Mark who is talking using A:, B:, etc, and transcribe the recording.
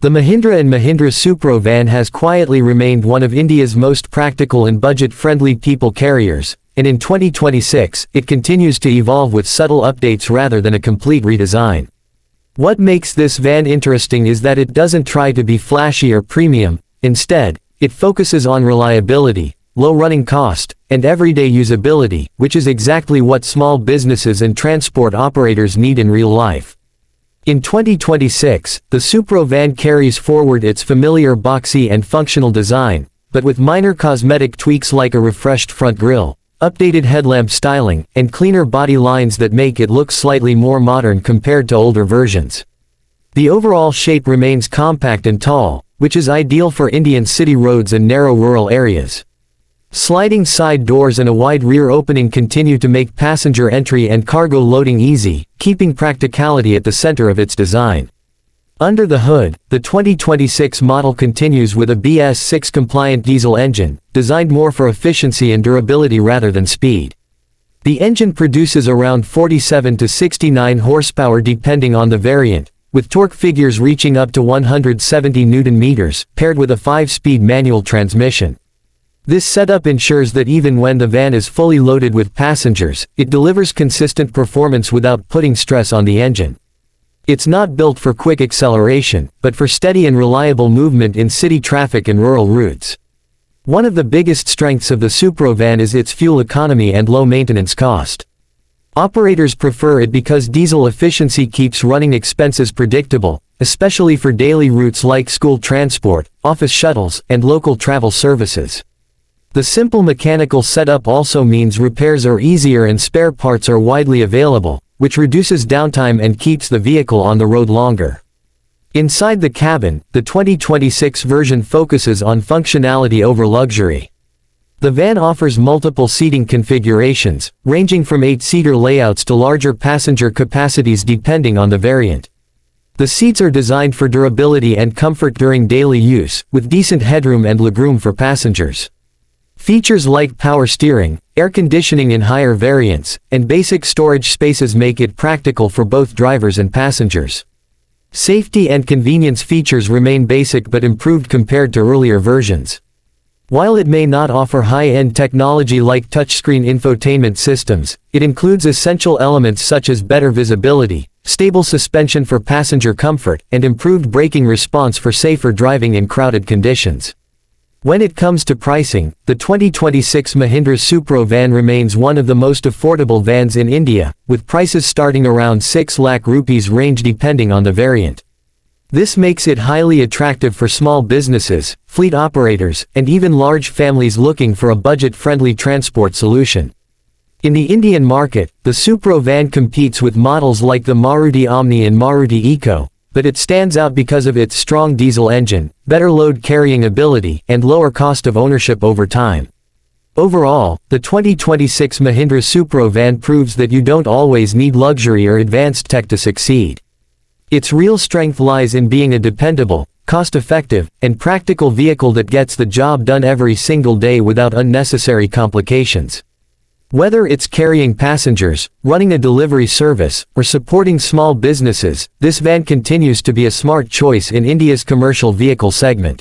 A: The Mahindra and Mahindra Supro van has quietly remained one of India's most practical and budget-friendly people carriers, and in 2026, it continues to evolve with subtle updates rather than a complete redesign. What makes this van interesting is that it doesn't try to be flashy or premium. Instead, it focuses on reliability, low running cost, and everyday usability, which is exactly what small businesses and transport operators need in real life. In 2026, the Supro van carries forward its familiar boxy and functional design, but with minor cosmetic tweaks like a refreshed front grille, updated headlamp styling, and cleaner body lines that make it look slightly more modern compared to older versions. The overall shape remains compact and tall, which is ideal for Indian city roads and narrow rural areas. Sliding side doors and a wide rear opening continue to make passenger entry and cargo loading easy, keeping practicality at the center of its design. Under the hood, the 2026 model continues with a BS6 compliant diesel engine, designed more for efficiency and durability rather than speed. The engine produces around 47 to 69 horsepower depending on the variant, with torque figures reaching up to 170 Nm, paired with a 5-speed manual transmission. This setup ensures that even when the van is fully loaded with passengers, it delivers consistent performance without putting stress on the engine. It's not built for quick acceleration, but for steady and reliable movement in city traffic and rural routes. One of the biggest strengths of the Supro van is its fuel economy and low maintenance cost. Operators prefer it because diesel efficiency keeps running expenses predictable, especially for daily routes like school transport, office shuttles, and local travel services. The simple mechanical setup also means repairs are easier and spare parts are widely available, which reduces downtime and keeps the vehicle on the road longer. Inside the cabin, the 2026 version focuses on functionality over luxury. The van offers multiple seating configurations, ranging from 8-seater layouts to larger passenger capacities depending on the variant. The seats are designed for durability and comfort during daily use, with decent headroom and legroom for passengers. Features like power steering, air conditioning in higher variants, and basic storage spaces make it practical for both drivers and passengers. Safety and convenience features remain basic but improved compared to earlier versions. While it may not offer high-end technology like touchscreen infotainment systems, it includes essential elements such as better visibility, stable suspension for passenger comfort, and improved braking response for safer driving in crowded conditions. When it comes to pricing, the 2026 Mahindra Supro van remains one of the most affordable vans in India, with prices starting around 6 lakh rupees range depending on the variant. This makes it highly attractive for small businesses, fleet operators, and even large families looking for a budget-friendly transport solution. In the Indian market, the Supro van competes with models like the Maruti Omni and Maruti Eco, but it stands out because of its strong diesel engine, better load carrying ability, and lower cost of ownership over time. Overall, the 2026 Mahindra Supro van proves that you don't always need luxury or advanced tech to succeed. Its real strength lies in being a dependable, cost-effective, and practical vehicle that gets the job done every single day without unnecessary complications. Whether it's carrying passengers, running a delivery service, or supporting small businesses, this van continues to be a smart choice in India's commercial vehicle segment.